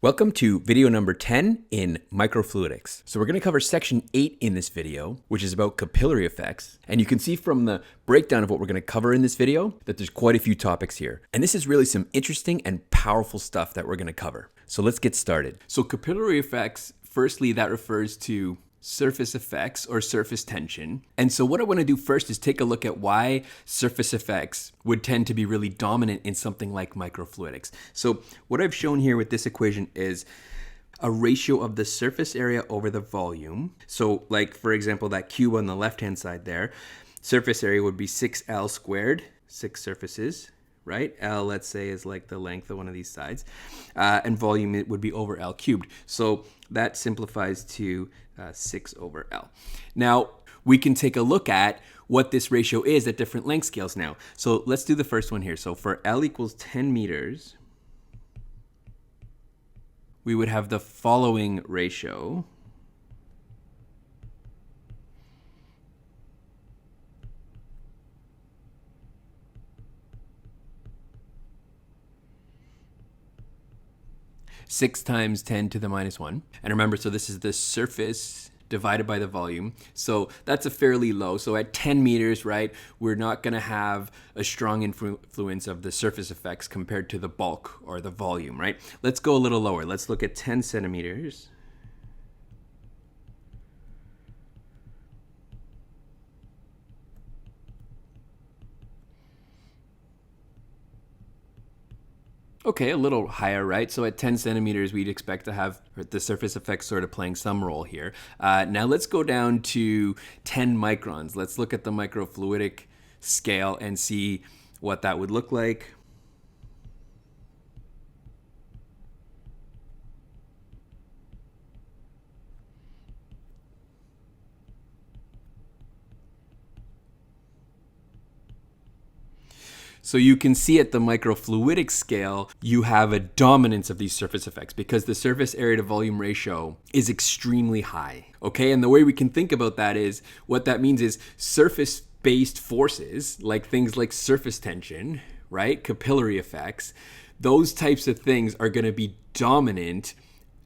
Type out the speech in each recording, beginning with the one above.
Welcome to video number 10 in Microfluidics. So we're going to cover section 8 in this video, which is about capillary effects. And you can see from the breakdown of what we're going to cover in this video that there's quite a few topics here. And this is really some interesting and powerful stuff that we're going to cover. So let's get started. So capillary effects, firstly, that refers to surface effects or surface tension. And so what I want to do first is take a look at why surface effects would tend to be really dominant in something like microfluidics. So what I've shown here with this equation is a ratio of the surface area over the volume. So like, for example, that cube on the left-hand side there, surface area would be 6L squared, 6 surfaces, right? L, let's say, is like the length of one of these sides. And volume, it would be over L cubed. So that simplifies to 6 over L. Now, we can take a look at what this ratio is at different length scales now. So let's do the first one here. So for L equals 10 meters, we would have the following ratio. Six times 10 to the minus 1. And remember, so this is the surface divided by the volume. So that's a fairly low. So at 10 meters, right, we're not going to have a strong influence of the surface effects compared to the bulk or the volume, right? Let's go a little lower. Let's look at 10 centimeters. Okay, a little higher, right? So at 10 centimeters, we'd expect to have the surface effects sort of playing some role here. Now let's go down to 10 microns. Let's look at the microfluidic scale and see what that would look like. So you can see at the microfluidic scale, you have a dominance of these surface effects because the surface area to volume ratio is extremely high, okay? And the way we can think about that is, what that means is surface-based forces, like things like surface tension, right? Capillary effects, those types of things are gonna be dominant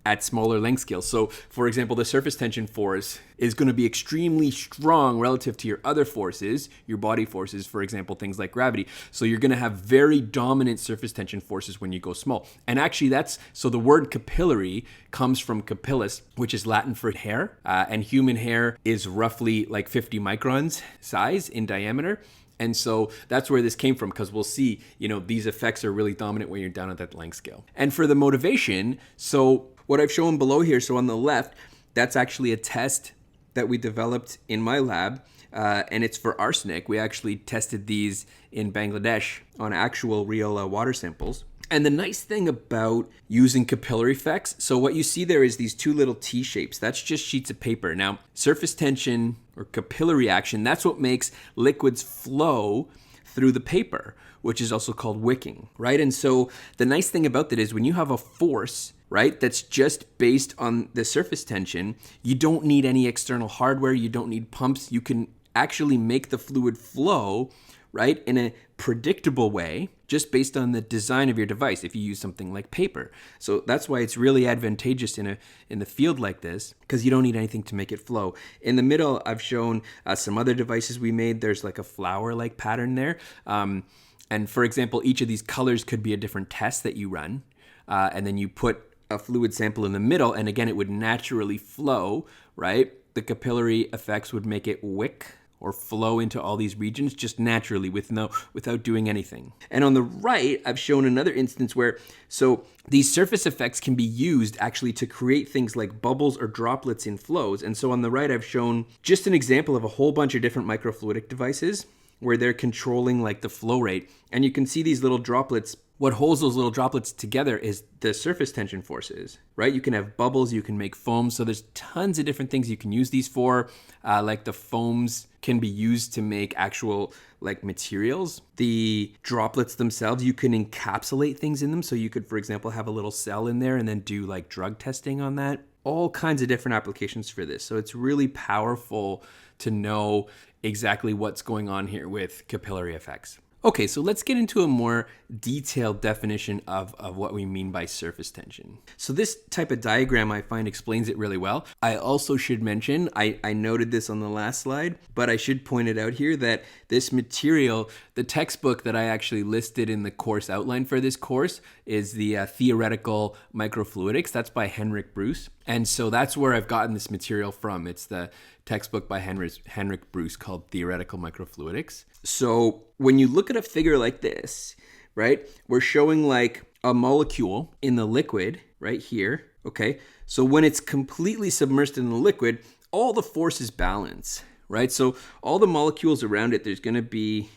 at smaller length scales. So for example, the surface tension force is going to be extremely strong relative to your other forces, your body forces, for example, things like gravity. So you're going to have very dominant surface tension forces when you go small. And actually so the word capillary comes from capillus, which is Latin for hair. And human hair is roughly like 50 microns size in diameter. And so that's where this came from, because we'll see, these effects are really dominant when you're down at that length scale. And for the motivation, so what I've shown below here, so on the left, that's actually a test that we developed in my lab, and it's for arsenic. We actually tested these in Bangladesh on actual real water samples. And the nice thing about using capillary effects, so what you see there is these two little T shapes. That's just sheets of paper. Now, surface tension or capillary action, that's what makes liquids flow through the paper, which is also called wicking, right? And so the nice thing about that is when you have a force, right, that's just based on the surface tension, you don't need any external hardware, you don't need pumps, you can actually make the fluid flow, right, in a predictable way, just based on the design of your device if you use something like paper. So that's why it's really advantageous in the field like this, because you don't need anything to make it flow. In the middle, I've shown some other devices we made. There's like a flower-like pattern there. And for example, each of these colors could be a different test that you run. And then you put a fluid sample in the middle, and again, it would naturally flow, right? The capillary effects would make it wick or flow into all these regions just naturally without doing anything. And on the right, I've shown another instance where, so these surface effects can be used actually to create things like bubbles or droplets in flows. And so on the right, I've shown just an example of a whole bunch of different microfluidic devices where they're controlling like the flow rate. And you can see these little droplets. What holds those little droplets together is the surface tension forces, right? You can have bubbles, you can make foam. So there's tons of different things you can use these for. Like the foams can be used to make actual like materials. The droplets themselves, you can encapsulate things in them. So you could, for example, have a little cell in there and then do like drug testing on that. All kinds of different applications for this. So it's really powerful to know exactly what's going on here with capillary effects. Okay, so let's get into a more detailed definition of what we mean by surface tension. So this type of diagram I find explains it really well. I also should mention, I noted this on the last slide, but I should point it out here that this material, the textbook that I actually listed in the course outline for this course is the Theoretical Microfluidics. That's by Henrik Bruce. And so that's where I've gotten this material from. It's the textbook by Henrik Bruce called Theoretical Microfluidics. So when you look at a figure like this, right, we're showing like a molecule in the liquid right here, okay? So when it's completely submerged in the liquid, all the forces balance, right? So all the molecules around it, there's gonna be,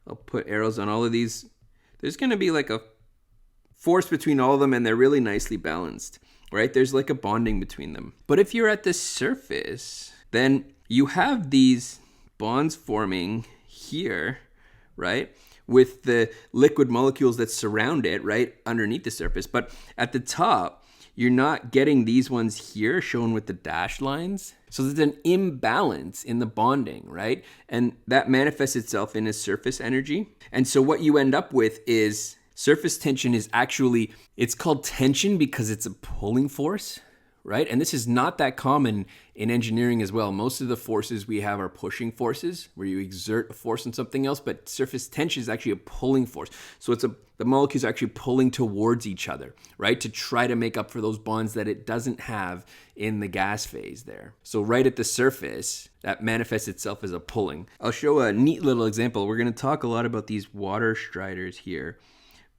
I'll put arrows on all of these, there's gonna be like a force between all of them and they're really nicely balanced, right? There's like a bonding between them. But if you're at the surface, then you have these bonds forming here, right, with the liquid molecules that surround it, right, underneath the surface. But at the top, you're not getting these ones here shown with the dashed lines. So there's an imbalance in the bonding, right? And that manifests itself in a surface energy. And so what you end up with is surface tension is actually, it's called tension because it's a pulling force, right? And this is not that common in engineering as well. Most of the forces we have are pushing forces, where you exert a force on something else, but surface tension is actually a pulling force. So the molecules are actually pulling towards each other, right? To try to make up for those bonds that it doesn't have in the gas phase there. So right at the surface, that manifests itself as a pulling. I'll show a neat little example. We're gonna talk a lot about these water striders here,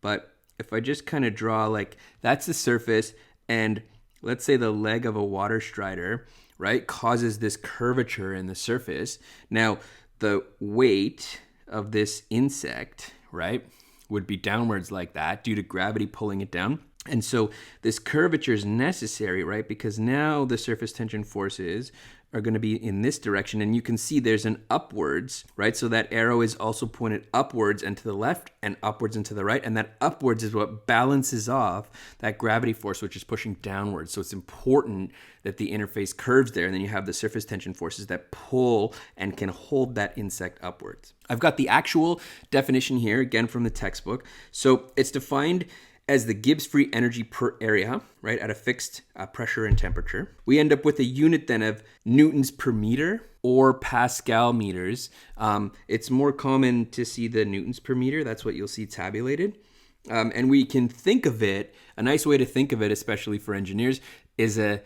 but if I just kind of draw like, that's the surface, and let's say the leg of a water strider, right, causes this curvature in the surface. Now, the weight of this insect, right, would be downwards like that due to gravity pulling it down. And so this curvature is necessary, right, because now the surface tension forces are going to be in this direction, and you can see there's an upwards, right? So that arrow is also pointed upwards and to the left and upwards and to the right, and that upwards is what balances off that gravity force, which is pushing downwards. So it's important that the interface curves there, and then you have the surface tension forces that pull and can hold that insect upwards. I've got the actual definition here, again from the textbook. So it's defined as the Gibbs free energy per area, right, at a fixed pressure and temperature. We end up with a unit then of newtons per meter or Pascal meters. It's more common to see the newtons per meter. That's what you'll see tabulated. And we can think of it, a nice way to think of it, especially for engineers, is a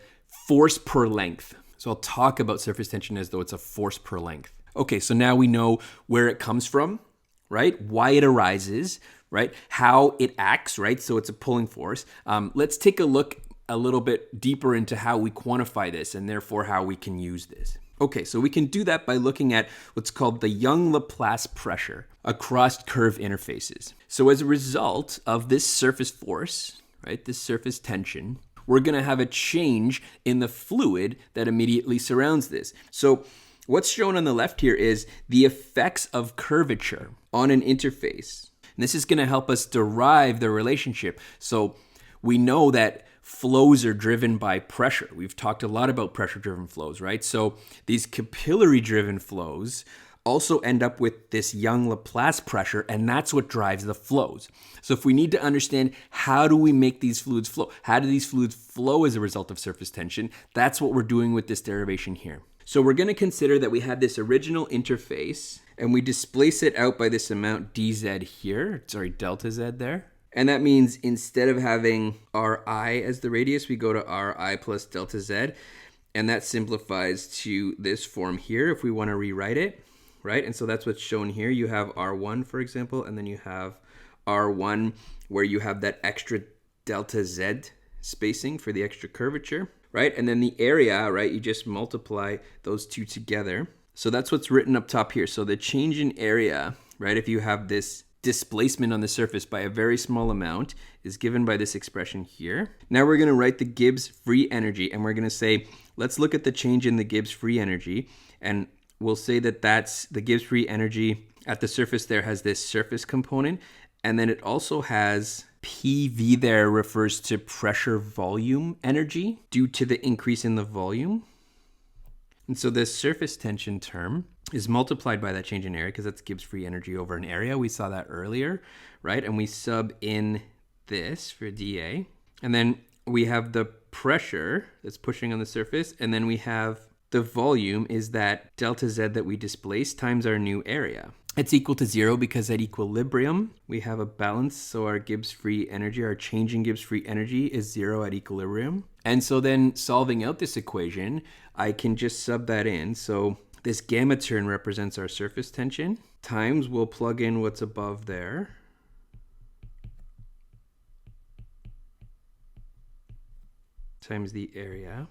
force per length. So I'll talk about surface tension as though it's a force per length. Okay, so now we know where it comes from, right? Why it arises, right? How it acts, right? So it's a pulling force. Let's take a look a little bit deeper into how we quantify this and therefore how we can use this. Okay, so we can do that by looking at what's called the Young-Laplace pressure across curved interfaces. So as a result of this surface force, right, this surface tension, we're gonna have a change in the fluid that immediately surrounds this. So what's shown on the left here is the effects of curvature on an interface. And this is going to help us derive the relationship. So we know that flows are driven by pressure. We've talked a lot about pressure-driven flows, right? So these capillary-driven flows also end up with this Young-Laplace pressure, and that's what drives the flows. So if we need to understand how do we make these fluids flow, how do these fluids flow as a result of surface tension, that's what we're doing with this derivation here. So we're going to consider that we have this original interface, and we displace it out by this amount dz here, delta z there. And that means instead of having ri as the radius, we go to ri plus delta z. And that simplifies to this form here if we want to rewrite it, right? And so that's what's shown here. You have r1, for example, and then you have r1 where you have that extra delta z spacing for the extra curvature, right? And then the area, right, you just multiply those two together. So that's what's written up top here. So the change in area, right, if you have this displacement on the surface by a very small amount is given by this expression here. Now we're going to write the Gibbs free energy, and we're going to say, let's look at the change in the Gibbs free energy, and we'll say that that's the Gibbs free energy at the surface there has this surface component, and then it also has PV there refers to pressure volume energy due to the increase in the volume. And so this surface tension term is multiplied by that change in area because that's Gibbs free energy over an area. We saw that earlier, right? And we sub in this for dA. And then we have the pressure that's pushing on the surface. And then we have the volume is that delta Z that we displaced times our new area. It's equal to 0 because at equilibrium, we have a balance. So our Gibbs free energy, our change in Gibbs free energy is 0 at equilibrium. And so then solving out this equation, I can just sub that in. So this gamma term represents our surface tension times we'll plug in what's above there. Times the area.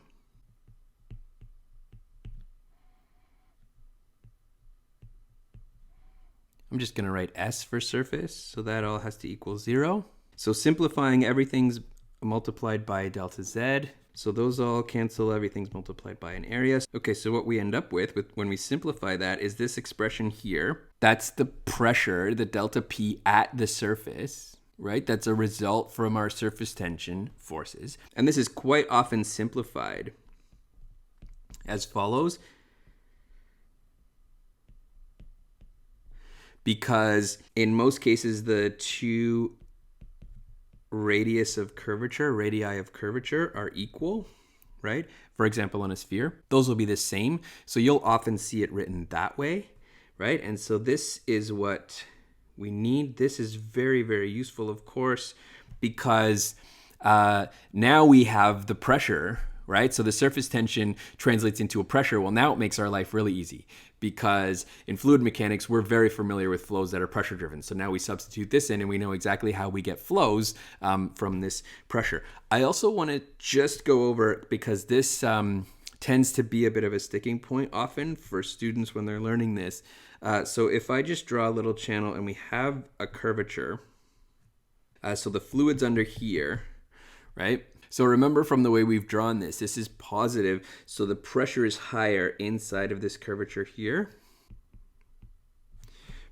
I'm just going to write S for surface, so that all has to equal 0. So simplifying, everything's multiplied by delta Z. So those all cancel, everything's multiplied by an area. Okay, so what we end up with when we simplify that is this expression here. That's the pressure, the delta P at the surface, right? That's a result from our surface tension forces. And this is quite often simplified as follows. Because in most cases, the two radii of curvature are equal, right? For example, on a sphere, those will be the same. So you'll often see it written that way, right? And so this is what we need. This is very, very useful, of course, because now we have the pressure, right? So the surface tension translates into a pressure. Well, now it makes our life really easy because in fluid mechanics, we're very familiar with flows that are pressure driven. So now we substitute this in and we know exactly how we get flows from this pressure. I also want to just go over, because this tends to be a bit of a sticking point often for students when they're learning this. So if I just draw a little channel and we have a curvature, so the fluid's under here, right? So remember from the way we've drawn this, this is positive, so the pressure is higher inside of this curvature here.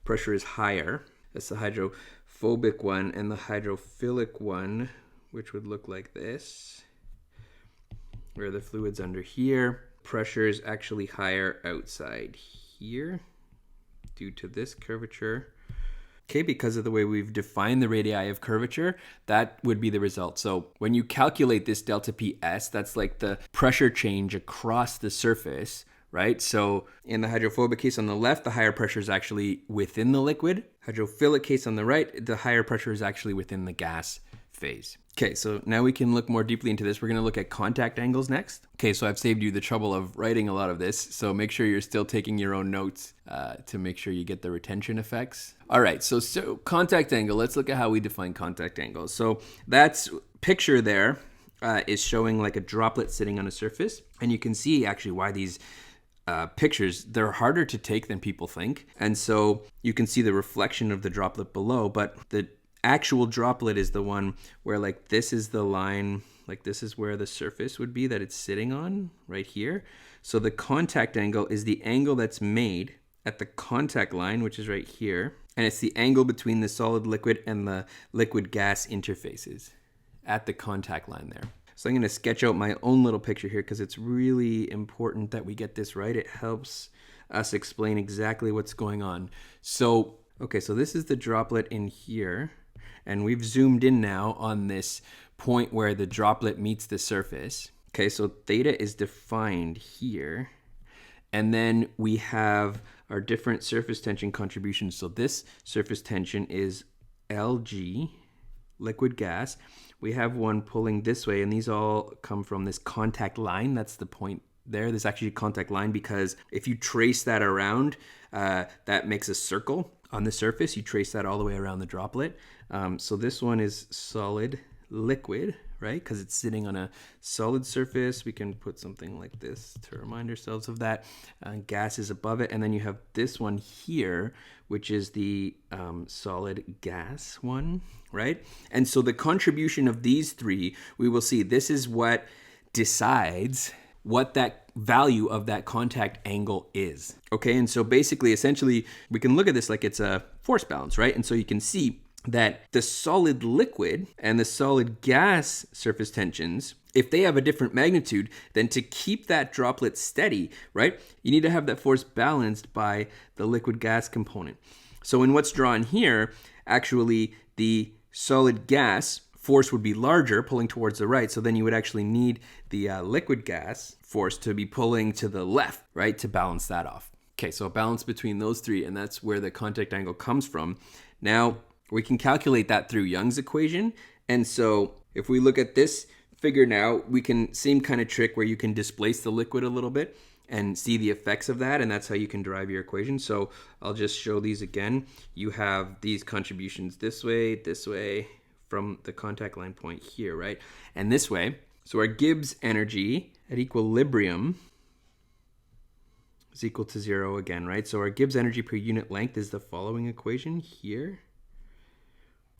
Pressure is higher. That's the hydrophobic one, and the hydrophilic one, which would look like this, where the fluid's under here. Pressure is actually higher outside here due to this curvature. Okay, because of the way we've defined the radii of curvature, that would be the result. So when you calculate this delta PS, that's like the pressure change across the surface, right? So in the hydrophobic case on the left, the higher pressure is actually within the liquid. Hydrophilic case on the right, the higher pressure is actually within the gas phase. Okay, so now we can look more deeply into this. We're going to look at contact angles next. Okay, so I've saved you the trouble of writing a lot of this, so make sure you're still taking your own notes to make sure you get the retention effects. All right, so contact angle. Let's look at how we define contact angle. So that's picture there is showing like a droplet sitting on a surface, and you can see actually why these pictures, they're harder to take than people think. And so you can see the reflection of the droplet below, but the actual droplet is the one where like this is the line, like this is where the surface would be that it's sitting on right here. So the contact angle is the angle that's made at the contact line, which is right here. And it's the angle between the solid liquid and the liquid gas interfaces at the contact line there. So I'm going to sketch out my own little picture here because it's really important that we get this right. It helps us explain exactly what's going on. So, okay, so this is the droplet in here. And we've zoomed in now on this point where the droplet meets the surface. Okay, so theta is defined here. And then we have our different surface tension contributions. So this surface tension is Lg, liquid gas. We have one pulling this way, and these all come from this contact line. That's the point there. There's actually a contact line because if you trace that around, that makes a circle on the surface. You trace that all the way around the droplet. So this one is solid liquid, right? Because it's sitting on a solid surface. We can put something like this to remind ourselves of that. Gas is above it. And then you have this one here, which is the solid gas one, right? And so the contribution of these three, we will see this is what decides what that value of that contact angle is. Okay, and so basically, essentially, we can look at this like it's a force balance, right? And so you can see that the solid liquid and the solid gas surface tensions if they have a different magnitude, then to keep that droplet steady, right, you need to have that force balanced by the liquid gas component. So in what's drawn here, actually the solid gas force would be larger, pulling towards the right. So then you would actually need the liquid gas force to be pulling to the left, right, to balance that off. Okay, so a balance between those three, and that's where the contact angle comes from. Now, we can calculate that through Young's equation. And so if we look at this figure now, we can same kind of trick where you can displace the liquid a little bit and see the effects of that, and that's how you can derive your equation. So I'll just show these again. You have these contributions this way, from the contact line point here, right? And this way. So our Gibbs energy at equilibrium is equal to 0 again, right? So our Gibbs energy per unit length is the following equation here.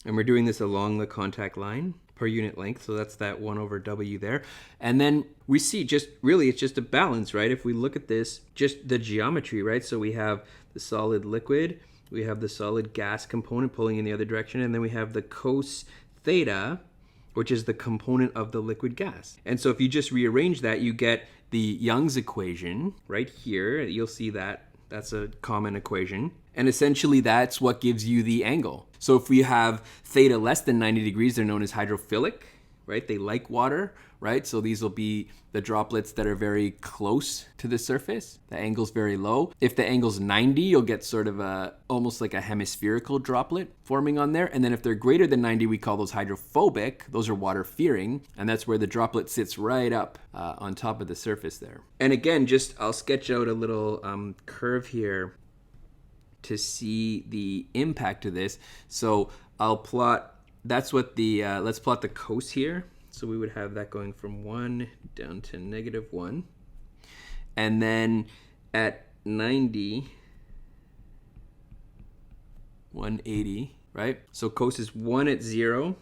And we're doing this along the contact line per unit length. So that's that 1 over W there. And then we see just really it's just a balance, right? If we look at this, just the geometry, right? So we have the solid liquid, we have the solid gas component pulling in the other direction, and then we have the cos theta, which is the component of the liquid gas. And so if you just rearrange that, you get the Young's equation right here. You'll see that. That's a common equation. And essentially that's what gives you the angle. So if we have theta less than 90 degrees, they're known as hydrophilic, right? They like water, right? So these will be the droplets that are very close to the surface. The angle's very low. If the angle's 90, you'll get sort of almost like a hemispherical droplet forming on there. And then if they're greater than 90, we call those hydrophobic. Those are water fearing. And that's where the droplet sits right up on top of the surface there. And again, I'll sketch out a little curve here to see the impact of this. So I'll plot, let's plot the cos here. So we would have that going from 1 down to -1. And then at 90, 180, right? So cos is 1 at 0.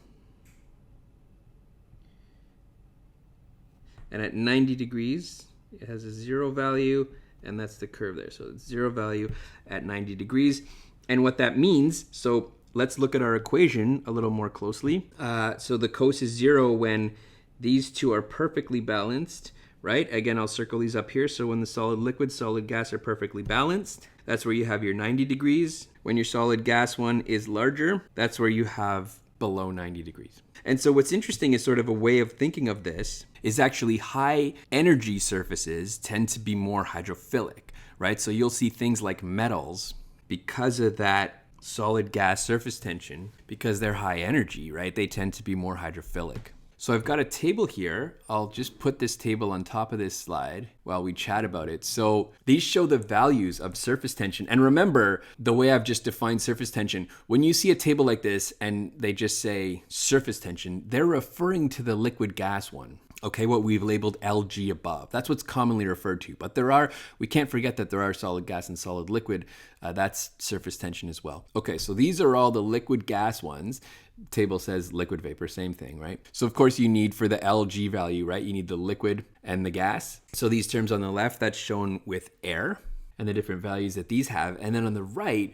And at 90 degrees, it has a 0 value, and that's the curve there. So it's 0 value at 90 degrees. And what that means, so let's look at our equation a little more closely. So the cos is 0 when these two are perfectly balanced, right? Again, I'll circle these up here. So when the solid liquid, solid gas are perfectly balanced, that's where you have your 90 degrees. When your solid gas one is larger, that's where you have below 90 degrees. And so what's interesting is sort of a way of thinking of this is actually high energy surfaces tend to be more hydrophilic, right? So you'll see things like metals, because of that solid gas surface tension, because they're high energy, right? They tend to be more hydrophilic. So I've got a table here. I'll just put this table on top of this slide while we chat about it. So these show the values of surface tension. And remember the way I've just defined surface tension. When you see a table like this and they just say surface tension, they're referring to the liquid gas one. Okay, what we've labeled LG above. That's what's commonly referred to. But we can't forget that there are solid gas and solid liquid. That's surface tension as well. Okay, so these are all the liquid gas ones. Table says liquid vapor, same thing, right? So of course you need for the LG value, right? You need the liquid and the gas. So these terms on the left, that's shown with air and the different values that these have. And then on the right,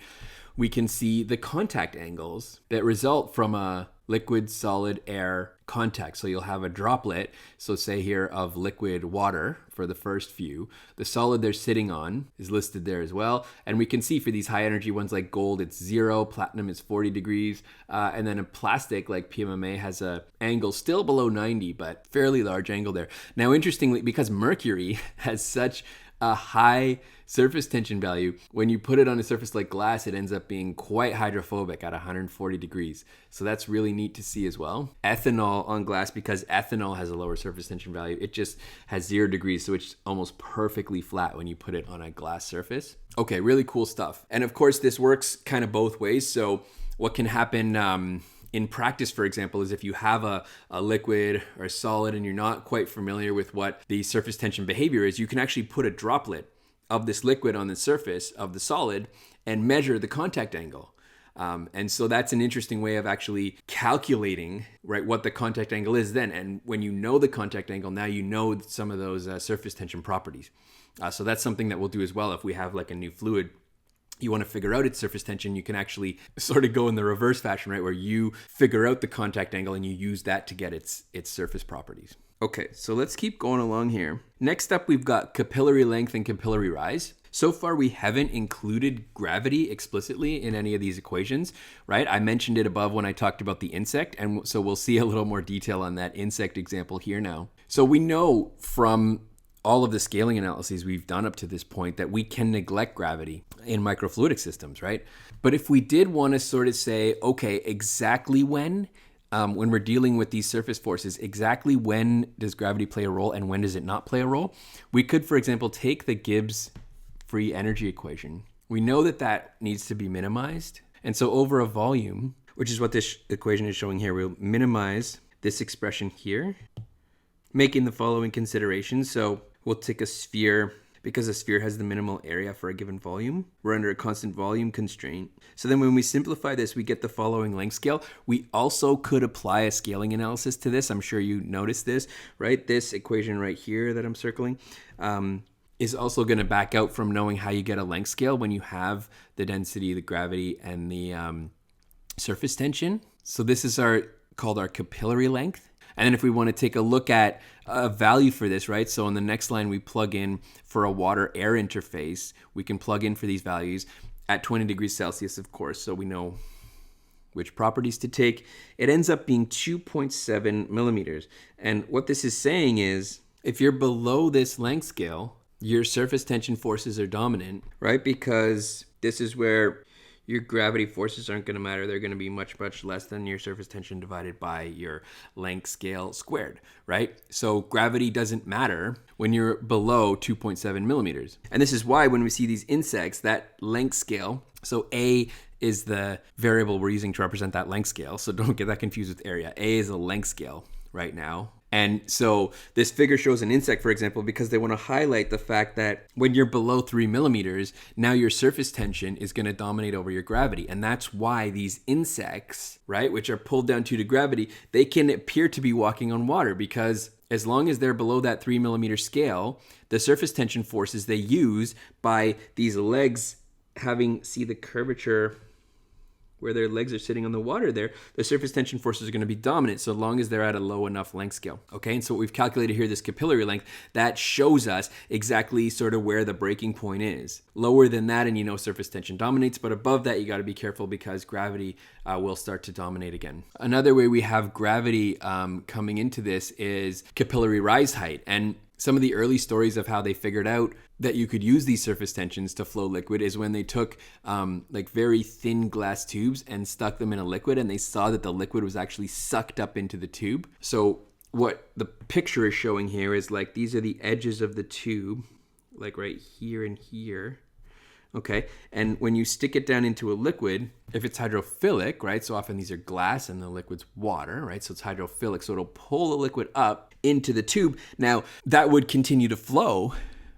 we can see the contact angles that result from a liquid, solid, air contact. So you'll have a droplet, so say here of liquid water for the first few. The solid they're sitting on is listed there as well. And we can see for these high energy ones like gold, it's 0, platinum is 40 degrees. And then a plastic like PMMA has a angle still below 90, but fairly large angle there. Now, interestingly, because mercury has such a high surface tension value, when you put it on a surface like glass, it ends up being quite hydrophobic at 140 degrees. So that's really neat to see as well. Ethanol on glass, because ethanol has a lower surface tension value, it just has 0 degrees, so it's almost perfectly flat when you put it on a glass surface. Okay, really cool stuff. And of course, this works kind of both ways. So what can happen in practice, for example, is if you have a liquid or a solid and you're not quite familiar with what the surface tension behavior is, you can actually put a droplet of this liquid on the surface of the solid and measure the contact angle. And so that's an interesting way of actually calculating, right, what the contact angle is then. And when you know the contact angle, now you know some of those surface tension properties. So that's something that we'll do as well if we have like a new fluid. You want to figure out its surface tension, you can actually sort of go in the reverse fashion, right? Where you figure out the contact angle and you use that to get its surface properties. Okay, so let's keep going along here. Next up, we've got capillary length and capillary rise. So far, we haven't included gravity explicitly in any of these equations, right? I mentioned it above when I talked about the insect, and so we'll see a little more detail on that insect example here now. So we know from all of the scaling analyses we've done up to this point that we can neglect gravity in microfluidic systems, right? But if we did want to sort of say, okay, exactly when we're dealing with these surface forces, exactly when does gravity play a role and when does it not play a role? We could, for example, take the Gibbs free energy equation. We know that that needs to be minimized. And so over a volume, which is what this equation is showing here, we'll minimize this expression here, making the following considerations. So we'll take a sphere, because a sphere has the minimal area for a given volume. We're under a constant volume constraint. So then when we simplify this, we get the following length scale. We also could apply a scaling analysis to this. I'm sure you noticed this, right? This equation right here that I'm circling is also going to back out from knowing how you get a length scale when you have the density, the gravity, and the surface tension. So this is called our capillary length. And then if we want to take a look at a value for this, right? So on the next line, we plug in for a water-air interface. We can plug in for these values at 20 degrees Celsius, of course, so we know which properties to take. It ends up being 2.7 millimeters. And what this is saying is, if you're below this length scale, your surface tension forces are dominant, right? Because this is where your gravity forces aren't going to matter. They're going to be much, much less than your surface tension divided by your length scale squared, right? So gravity doesn't matter when you're below 2.7 millimeters. And this is why when we see these insects, that length scale, so A is the variable we're using to represent that length scale. So don't get that confused with area. A is a length scale right now. And so this figure shows an insect, for example, because they want to highlight the fact that when you're below 3 millimeters, now your surface tension is going to dominate over your gravity. And that's why these insects, right, which are pulled down due to gravity, they can appear to be walking on water because as long as they're below that 3 millimeter scale, the surface tension forces they use by these legs see the curvature where their legs are sitting on the water there, the surface tension forces are going to be dominant so long as they're at a low enough length scale. Okay, and so what we've calculated here, this capillary length, that shows us exactly sort of where the breaking point is. Lower than that, and you know surface tension dominates, but above that, you got to be careful because gravity will start to dominate again. Another way we have gravity coming into this is capillary rise height. And some of the early stories of how they figured out that you could use these surface tensions to flow liquid is when they took like very thin glass tubes and stuck them in a liquid, and they saw that the liquid was actually sucked up into the tube. So what the picture is showing here is like these are the edges of the tube, like right here and here. Okay, and when you stick it down into a liquid, if it's hydrophilic, right, so often these are glass and the liquid's water, right, so it's hydrophilic, so it'll pull the liquid up into the tube. Now, that would continue to flow,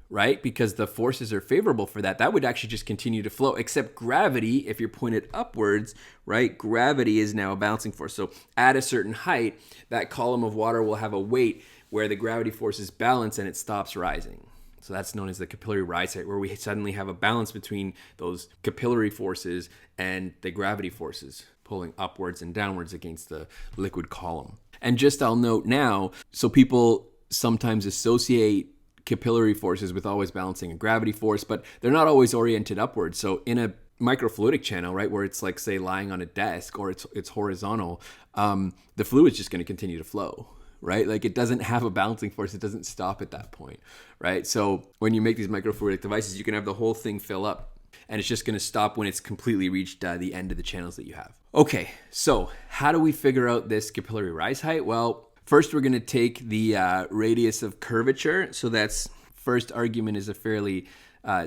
right, because the forces are favorable for that. That would actually just continue to flow, except gravity, if you're pointed upwards, right, gravity is now a balancing force. So at a certain height, that column of water will have a weight where the gravity forces balance and it stops rising. So that's known as the capillary rise height, where we suddenly have a balance between those capillary forces and the gravity forces pulling upwards and downwards against the liquid column. And just I'll note now, so people sometimes associate capillary forces with always balancing a gravity force, but they're not always oriented upwards. So in a microfluidic channel, right, where it's like, say, lying on a desk or it's horizontal, the fluid's just going to continue to flow. Right? Like it doesn't have a balancing force. It doesn't stop at that point, right? So when you make these microfluidic devices, you can have the whole thing fill up and it's just going to stop when it's completely reached the end of the channels that you have. Okay, so how do we figure out this capillary rise height? Well, first we're going to take the radius of curvature. So that's first argument is a fairly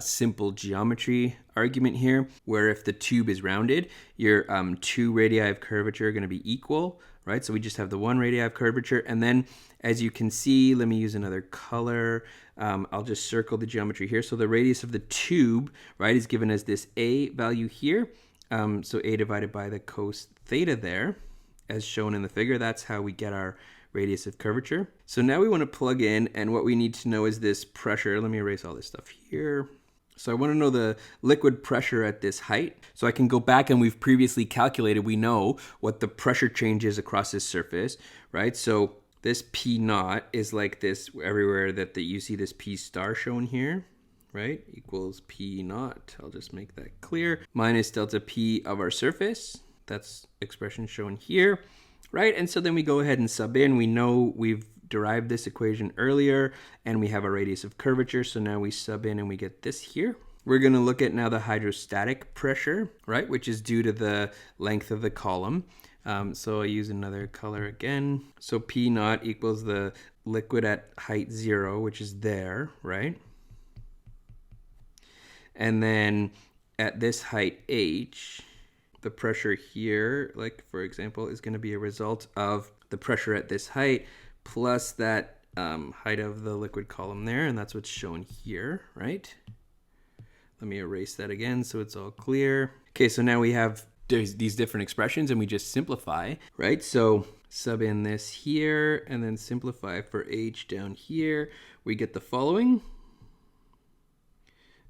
simple geometry argument here, where if the tube is rounded, your two radii of curvature are going to be equal, right? So we just have the one radii of curvature. And then as you can see, let me use another color. I'll just circle the geometry here. So the radius of the tube, right, is given as this A value here. So A divided by the cos theta there, as shown in the figure. That's how we get our radius of curvature. So now we want to plug in, and what we need to know is this pressure. Let me erase all this stuff here. So I want to know the liquid pressure at this height. So I can go back and we've previously calculated, we know what the pressure change is across this surface, right? So this P naught is like this everywhere that you see this P star shown here, right? Equals P naught. I'll just make that clear. Minus delta P of our surface. That's expression shown here, right? And so then we go ahead and sub in. We know we've derived this equation earlier, and we have a radius of curvature. So now we sub in and we get this here. We're going to look at now the hydrostatic pressure, right? Which is due to the length of the column. So I use another color again. So P naught equals the liquid at height 0, which is there, right? And then at this height h, the pressure here, like for example, is going to be a result of the pressure at this height plus that height of the liquid column there, and that's what's shown here, right? Let me erase that again so it's all clear. Okay, so now we have these different expressions and we just simplify, right? So sub in this here and then simplify for h down here. We get the following.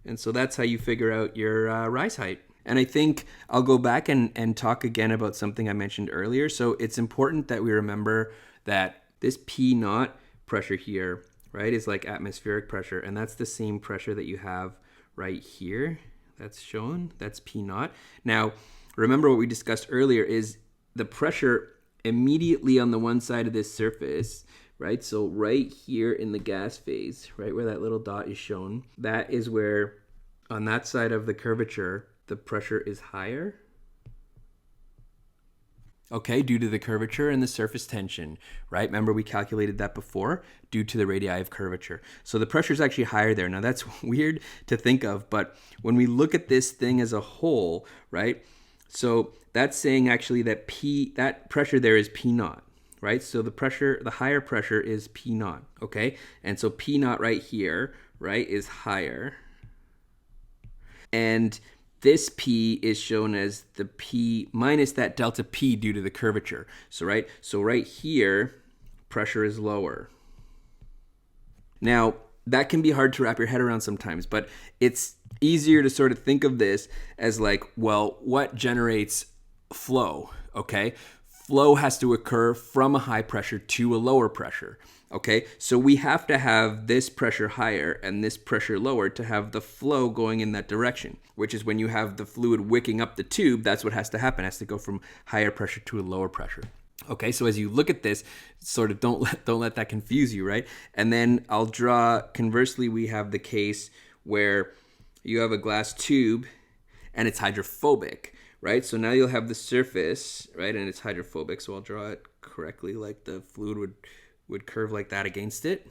And so that's how you figure out your rise height. And I think I'll go back and talk again about something I mentioned earlier. So it's important that we remember that this P naught pressure here, right, is like atmospheric pressure. And that's the same pressure that you have right here. That's shown. That's P naught. Now, remember what we discussed earlier is the pressure immediately on the one side of this surface, right? So right here in the gas phase, right where that little dot is shown, that is where on that side of the curvature, the pressure is higher. Okay, due to the curvature and the surface tension, right? Remember we calculated that before, due to the radii of curvature. So the pressure is actually higher there. Now that's weird to think of, but when we look at this thing as a whole, right? So that's saying actually that that pressure there is P naught, right? So the higher pressure is P naught, okay? And so P naught right here, right, is higher. And this P is shown as the P minus that delta P due to the curvature. So right here, pressure is lower. Now, that can be hard to wrap your head around sometimes, but it's easier to sort of think of this as like, well, what generates flow, okay? Flow has to occur from a high pressure to a lower pressure, okay? So we have to have this pressure higher and this pressure lower to have the flow going in that direction, which is when you have the fluid wicking up the tube, that's what has to happen. It has to go from higher pressure to a lower pressure. Okay, so as you look at this, sort of don't let that confuse you, right? And then I'll draw, conversely, we have the case where you have a glass tube and it's hydrophobic, right? So now you'll have the surface, right, and it's hydrophobic. So I'll draw it correctly, like the fluid would curve like that against it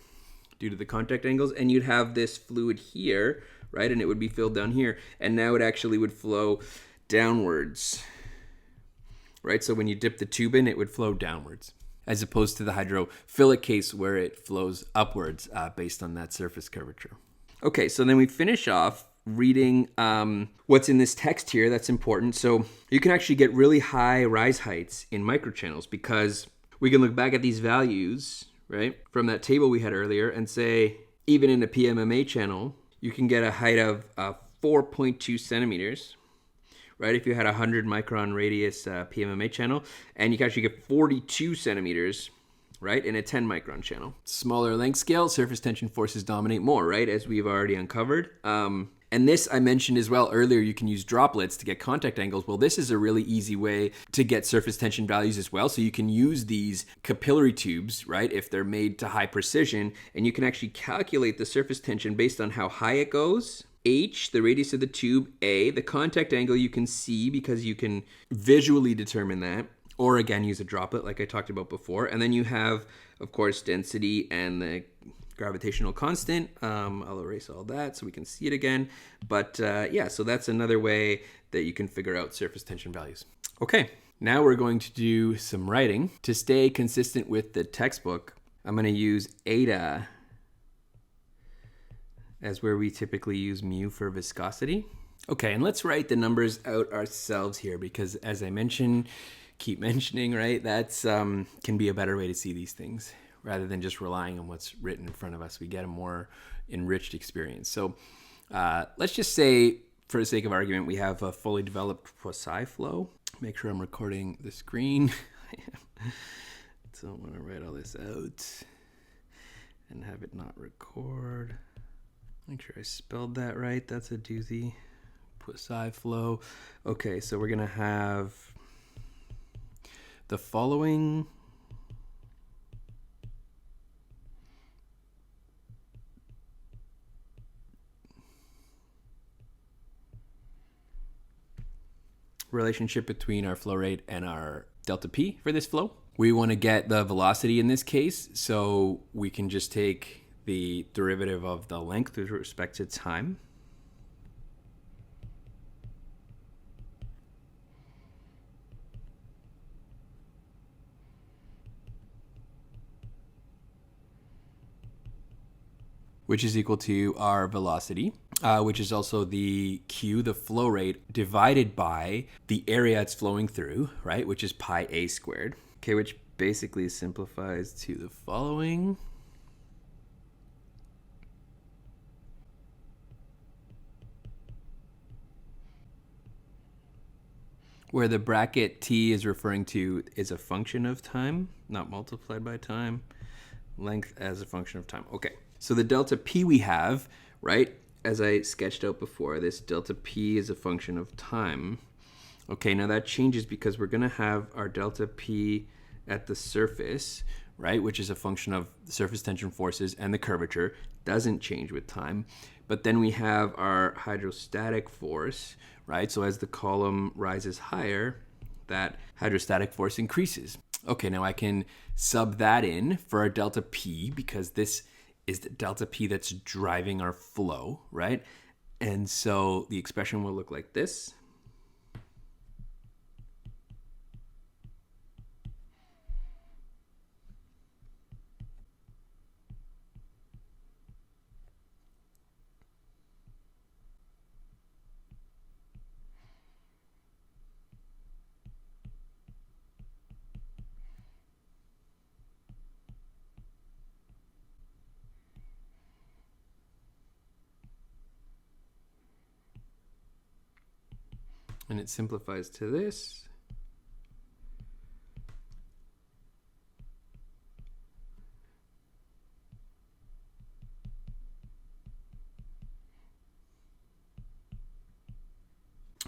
due to the contact angles. And you'd have this fluid here, right, and it would be filled down here. And now it actually would flow downwards, right? So when you dip the tube in, it would flow downwards, as opposed to the hydrophilic case where it flows upwards based on that surface curvature. Okay, so then we finish off reading what's in this text here. That's important. So you can actually get really high rise heights in microchannels because we can look back at these values, right, from that table we had earlier and say, even in a PMMA channel, you can get a height of 4.2 centimeters, right, if you had a 100 micron radius PMMA channel, and you can actually get 42 centimeters, right, in a 10 micron channel. Smaller length scale, surface tension forces dominate more, right, as we've already uncovered. And this I mentioned as well earlier, you can use droplets to get contact angles. Well, this is a really easy way to get surface tension values as well. So you can use these capillary tubes, right, if they're made to high precision, and you can actually calculate the surface tension based on how high it goes. H, the radius of the tube, A, the contact angle you can see because you can visually determine that, or again, use a droplet like I talked about before. And then you have, of course, density and the gravitational constant. I'll erase all that so we can see it again. But yeah, so that's another way that you can figure out surface tension values. Okay, now we're going to do some writing. To stay consistent with the textbook, I'm going to use eta as where we typically use mu for viscosity. Okay, and let's write the numbers out ourselves here because as I mentioned, keep mentioning, right, that's can be a better way to see these things rather than just relying on what's written in front of us. We get a more enriched experience. So let's just say, for the sake of argument, we have a fully developed Poisson flow. Make sure I'm recording the screen. don't want to write all this out and have it not record. Make sure I spelled that right. That's a doozy. Put psi flow. Okay, so we're going to have the following. Relationship between our flow rate and our delta P for this flow. We want to get the velocity in this case, so we can just take the derivative of the length with respect to time. Which is equal to our velocity, which is also the Q, the flow rate, divided by the area it's flowing through, right, which is pi a squared. Okay, which basically simplifies to the following. Where the bracket T is referring to is a function of time, not multiplied by time. Length as a function of time. Okay, so the delta P we have, right, as I sketched out before, this delta P is a function of time. Okay, now that changes because we're going to have our delta P at the surface, right, which is a function of the surface tension forces, and the curvature doesn't change with time. But then we have our hydrostatic force, right? So as the column rises higher, that hydrostatic force increases. Okay, now I can sub that in for our delta P because this is the delta P that's driving our flow, right? And so the expression will look like this. And it simplifies to this.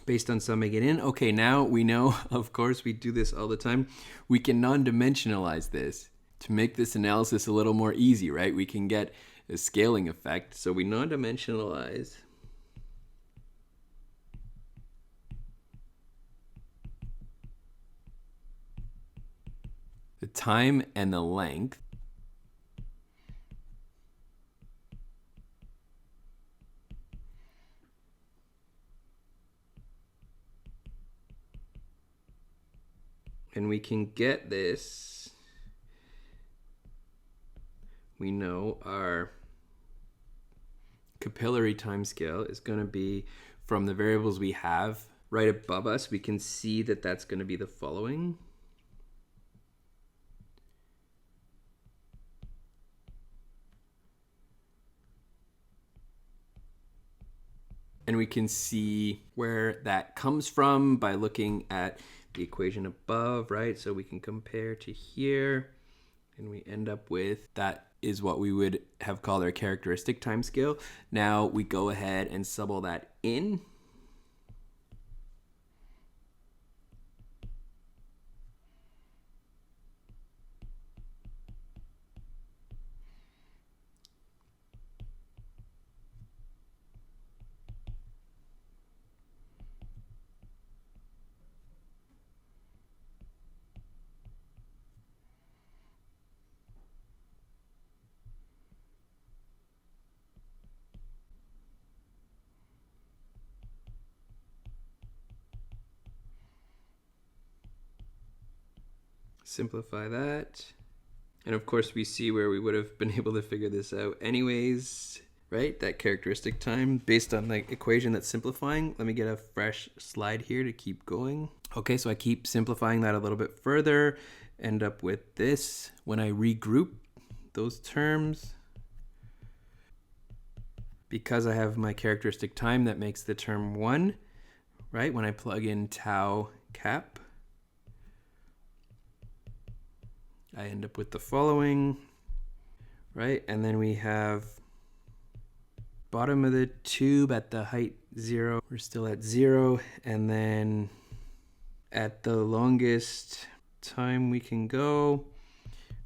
Based on summing it in. Okay, now we know, of course, we do this all the time. We can non-dimensionalize this to make this analysis a little more easy, right? We can get a scaling effect. So we non-dimensionalize the time and the length. And we can get this. We know our capillary timescale is going to be from the variables we have right above us. We can see that that's going to be the following. And we can see where that comes from by looking at the equation above, right? So we can compare to here, and we end up with that is what we would have called our characteristic timescale. Now we go ahead and sub all that in. Simplify that. And of course we see where we would have been able to figure this out anyways, right? That characteristic time based on the equation that's simplifying. Let me get a fresh slide here to keep going. Okay, so I keep simplifying that a little bit further, end up with this. When I regroup those terms, because I have my characteristic time, that makes the term 1, right? When I plug in tau cap, I end up with the following, right? And then we have bottom of the tube at the height 0. We're still at 0. And then at the longest time we can go,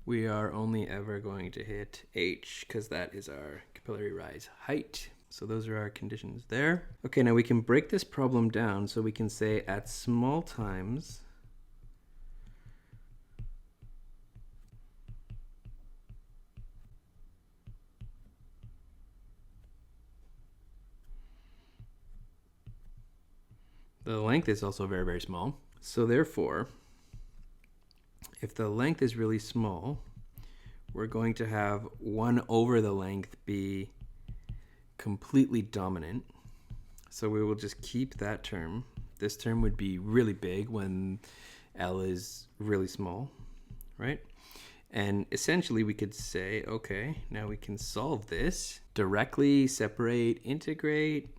we are only ever going to hit H, because that is our capillary rise height. So those are our conditions there. Okay, now we can break this problem down. So we can say at small times, the length is also very, very small. So therefore, if the length is really small, we're going to have 1 over the length be completely dominant. So we will just keep that term. This term would be really big when L is really small, right? And essentially we could say, okay, now we can solve this. Directly separate, integrate.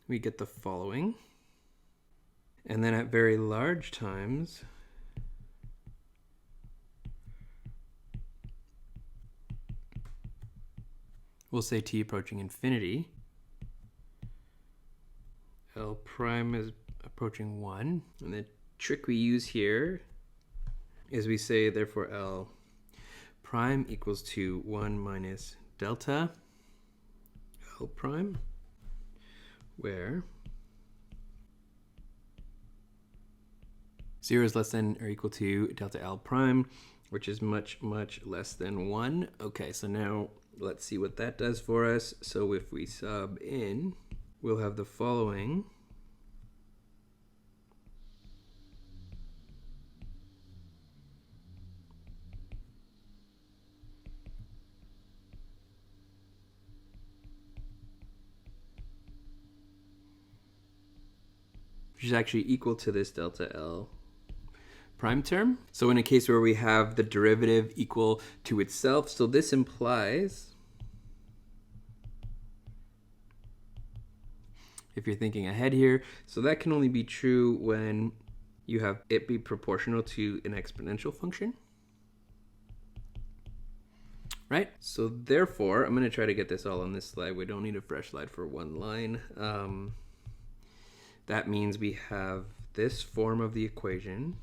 We get the following. And then at very large times, we'll say t approaching infinity. L prime is approaching 1. And the trick we use here is we say, therefore, L prime equals to 1 minus delta L prime, where 0 is less than or equal to delta L prime, which is much, much less than 1. Okay, so now let's see what that does for us. So if we sub in, we'll have the following. Which is actually equal to this delta L prime term. So in a case where we have the derivative equal to itself, so this implies, if you're thinking ahead here, so that can only be true when you have it be proportional to an exponential function, right? So therefore, I'm going to try to get this all on this slide. We don't need a fresh slide for one line. That means we have this form of the equation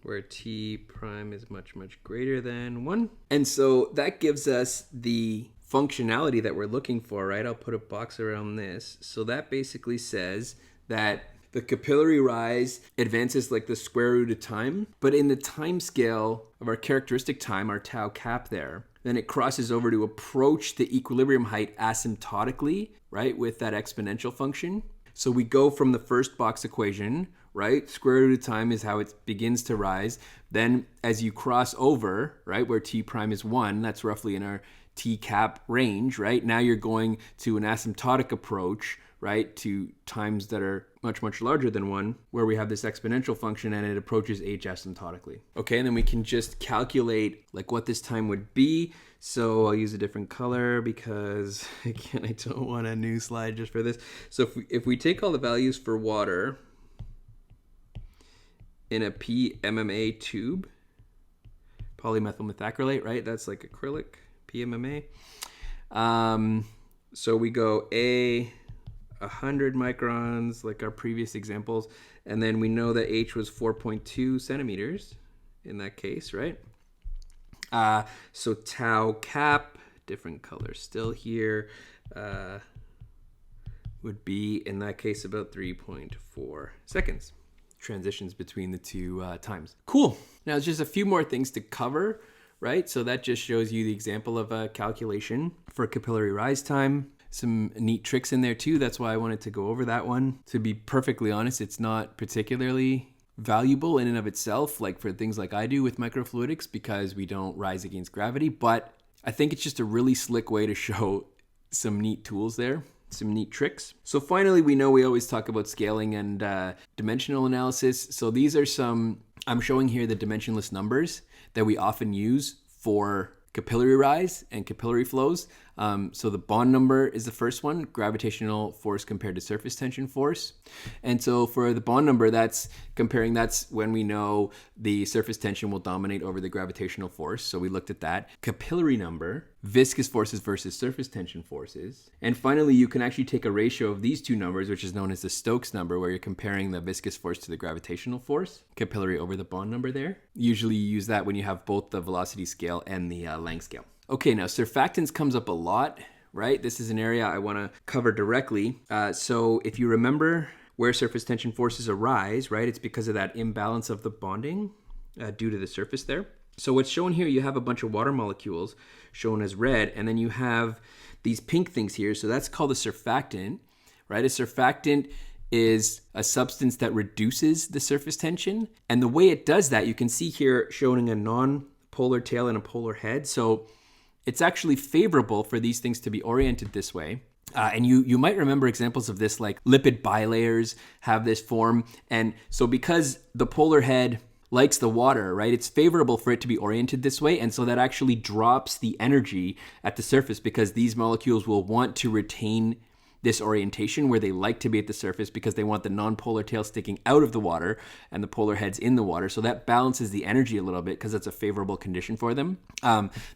where t prime is much, much greater than 1. And so that gives us the functionality that we're looking for, right? I'll put a box around this. So that basically says that the capillary rise advances like the square root of time, but in the time scale of our characteristic time, our tau cap there, then it crosses over to approach the equilibrium height asymptotically, right, with that exponential function. So we go from the first box equation, right? Square root of time is how it begins to rise. Then as you cross over, right, where t prime is 1, that's roughly in our t cap range, right? Now you're going to an asymptotic approach, right, to times that are much, much larger than 1, where we have this exponential function and it approaches h asymptotically. Okay, and then we can just calculate like what this time would be. So I'll use a different color because, again, I don't want a new slide just for this. So if we take all the values for water in a PMMA tube, polymethyl methacrylate, right? That's like acrylic, PMMA. So we go 100 microns, like our previous examples, and then we know that H was 4.2 centimeters in that case, right? So tau cap, different color still here, would be in that case about 3.4 seconds. Transitions between the two times. Cool. Now there's just a few more things to cover, right? So that just shows you the example of a calculation for capillary rise time. Some neat tricks in there too. That's why I wanted to go over that one. To be perfectly honest, it's not particularly valuable in and of itself, like for things like I do with microfluidics, because we don't rise against gravity. But I think it's just a really slick way to show some neat tools there, some neat tricks. So finally, we know we always talk about scaling and dimensional analysis. So these are some, I'm showing here the dimensionless numbers that we often use for capillary rise and capillary flows. So the bond number is the first one, gravitational force compared to surface tension force. And so for the bond number, that's when we know the surface tension will dominate over the gravitational force. So we looked at that. Capillary number, viscous forces versus surface tension forces. And finally, you can actually take a ratio of these two numbers, which is known as the Stokes number, where you're comparing the viscous force to the gravitational force, capillary over the bond number there. Usually you use that when you have both the velocity scale and the length scale. Okay, now surfactants comes up a lot, right? This is an area I want to cover directly. So if you remember where surface tension forces arise, right, it's because of that imbalance of the bonding due to the surface there. So what's shown here, you have a bunch of water molecules shown as red, and then you have these pink things here. So that's called a surfactant, right? A surfactant is a substance that reduces the surface tension. And the way it does that, you can see here showing a non-polar tail and a polar head. So it's actually favorable for these things to be oriented this way. And you might remember examples of this, like lipid bilayers have this form. And so because the polar head likes the water, right, it's favorable for it to be oriented this way. And so that actually drops the energy at the surface, because these molecules will want to retain this orientation where they like to be at the surface, because they want the non-polar tail sticking out of the water and the polar heads in the water. So that balances the energy a little bit, because that's a favorable condition for them.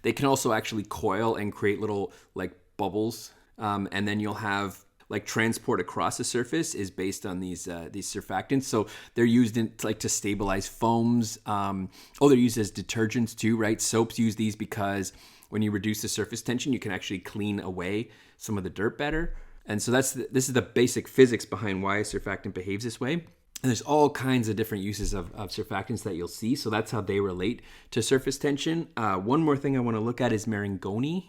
They can also actually coil and create little like bubbles. And then you'll have like transport across the surface is based on these surfactants. So they're used to stabilize foams. They're used as detergents too, right? Soaps use these because when you reduce the surface tension, you can actually clean away some of the dirt better. And so this is the basic physics behind why a surfactant behaves this way. And there's all kinds of different uses of surfactants that you'll see. So that's how they relate to surface tension. One more thing I want to look at is Marangoni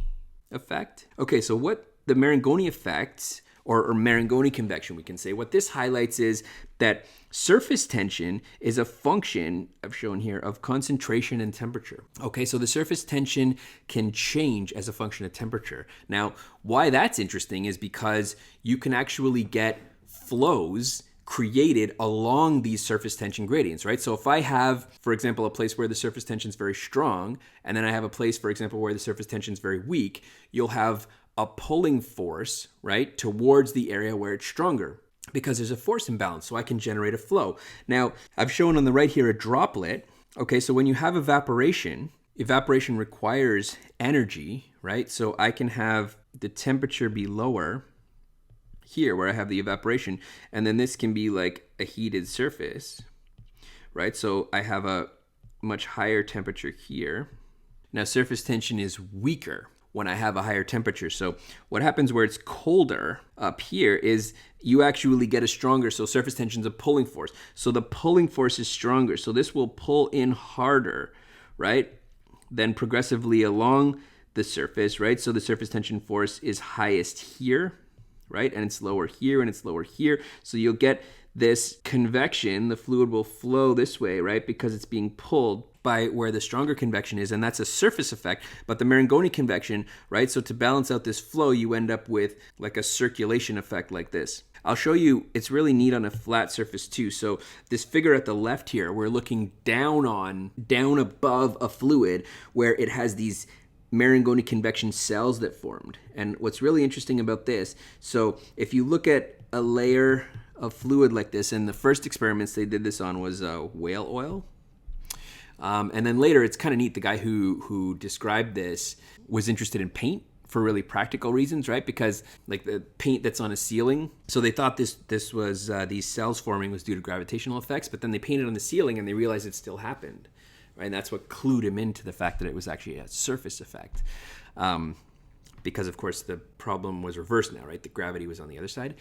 effect. Okay, so what the Marangoni effect, or Marangoni convection, we can say, what this highlights is that surface tension is a function, I've shown here, of concentration and temperature. Okay, so the surface tension can change as a function of temperature. Now, why that's interesting is because you can actually get flows created along these surface tension gradients, right? So if I have, for example, a place where the surface tension is very strong, and then I have a place, for example, where the surface tension is very weak, you'll have a pulling force, right, towards the area where it's stronger, because there's a force imbalance, so I can generate a flow. Now, I've shown on the right here a droplet. Okay, so when you have evaporation requires energy, right? So I can have the temperature be lower here where I have the evaporation, and then this can be like a heated surface, right? So I have a much higher temperature here. Now, surface tension is weaker when I have a higher temperature. So what happens where it's colder up here is you actually get a stronger, so surface tension is a pulling force. So the pulling force is stronger. So this will pull in harder, right? Then progressively along the surface, right? So the surface tension force is highest here, right? And it's lower here and it's lower here. So you'll get this convection, the fluid will flow this way, right? Because it's being pulled by where the stronger convection is, and that's a surface effect. But the Marangoni convection, right? So to balance out this flow, you end up with like a circulation effect like this. I'll show you, it's really neat on a flat surface too. So this figure at the left here, we're looking down above a fluid where it has these Marangoni convection cells that formed. And what's really interesting about this, so if you look at a layer of fluid like this, and the first experiments they did this on was whale oil. And then later, it's kind of neat, the guy who described this was interested in paint for really practical reasons, right? Because like the paint that's on a ceiling, so they thought this was these cells forming was due to gravitational effects, but then they painted on the ceiling and they realized it still happened, right? And that's what clued him into the fact that it was actually a surface effect. Because of course the problem was reversed now, right? The gravity was on the other side.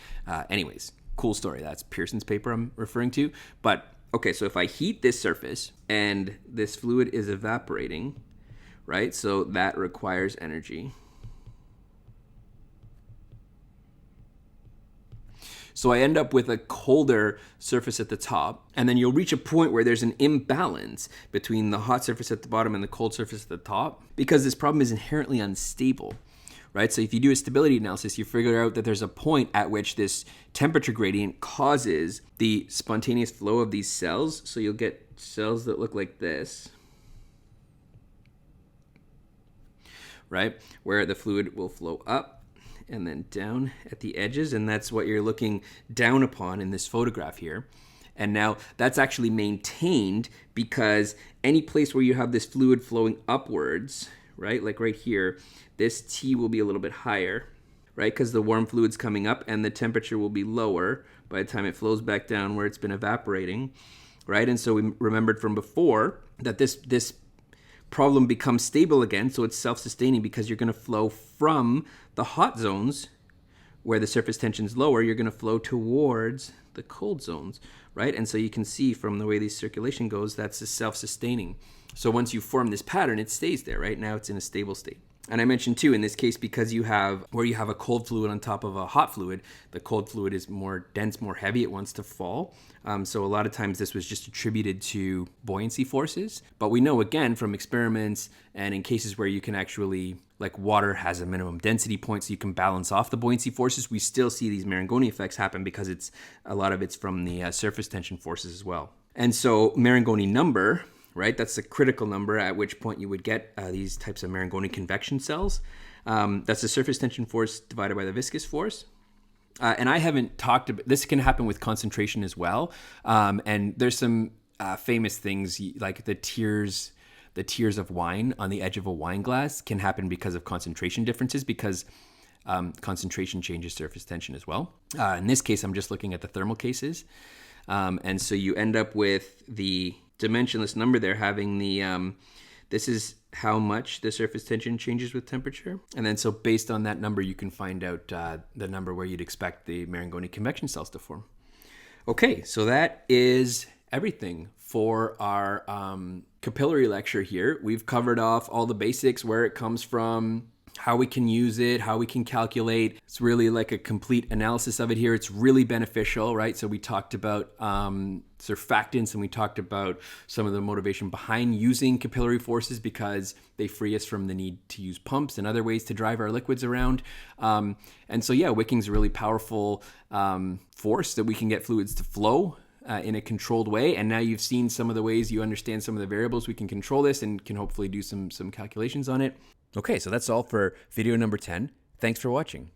Anyways, cool story. That's Pearson's paper I'm referring to. But okay, so if I heat this surface and this fluid is evaporating, right? So that requires energy. So I end up with a colder surface at the top, and then you'll reach a point where there's an imbalance between the hot surface at the bottom and the cold surface at the top, because this problem is inherently unstable, right? So if you do a stability analysis, you figure out that there's a point at which this temperature gradient causes the spontaneous flow of these cells. So you'll get cells that look like this, right? Where the fluid will flow up and then down at the edges, and that's what you're looking down upon in this photograph here. And now that's actually maintained because any place where you have this fluid flowing upwards, right, like right here, this T will be a little bit higher, right, because the warm fluid's coming up and the temperature will be lower by the time it flows back down where it's been evaporating, right? And so we remembered from before that this problem becomes stable again, so it's self-sustaining because you're going to flow from the hot zones where the surface tension is lower, you're going to flow towards the cold zones, right? And so you can see from the way the circulation goes, that's a self-sustaining. So once you form this pattern, it stays there, right? Now it's in a stable state. And I mentioned too, in this case, because you have a cold fluid on top of a hot fluid, the cold fluid is more dense, more heavy, it wants to fall. So a lot of times this was just attributed to buoyancy forces. But we know again from experiments and in cases where you can actually, like water has a minimum density point so you can balance off the buoyancy forces, we still see these Marangoni effects happen because a lot of it's from the surface tension forces as well. And so Marangoni number, right? That's the critical number at which point you would get these types of Marangoni convection cells. That's the surface tension force divided by the viscous force. And I haven't talked about, this can happen with concentration as well. And there's some famous things like the tears of wine on the edge of a wine glass can happen because of concentration differences, because concentration changes surface tension as well. In this case, I'm just looking at the thermal cases. And so you end up with the dimensionless number there having the, this is how much the surface tension changes with temperature. And then so based on that number, you can find out the number where you'd expect the Marangoni convection cells to form. Okay, so that is everything for our capillary lecture here. We've covered off all the basics, where it comes from, how we can use it, how we can calculate. It's really like a complete analysis of it here. It's really beneficial, right? So we talked about surfactants, and we talked about some of the motivation behind using capillary forces because they free us from the need to use pumps and other ways to drive our liquids around. And so yeah, wicking's a really powerful force that we can get fluids to flow in a controlled way. And now you've seen some of the ways, you understand some of the variables, we can control this and can hopefully do some calculations on it. Okay, so that's all for video number 10. Thanks for watching.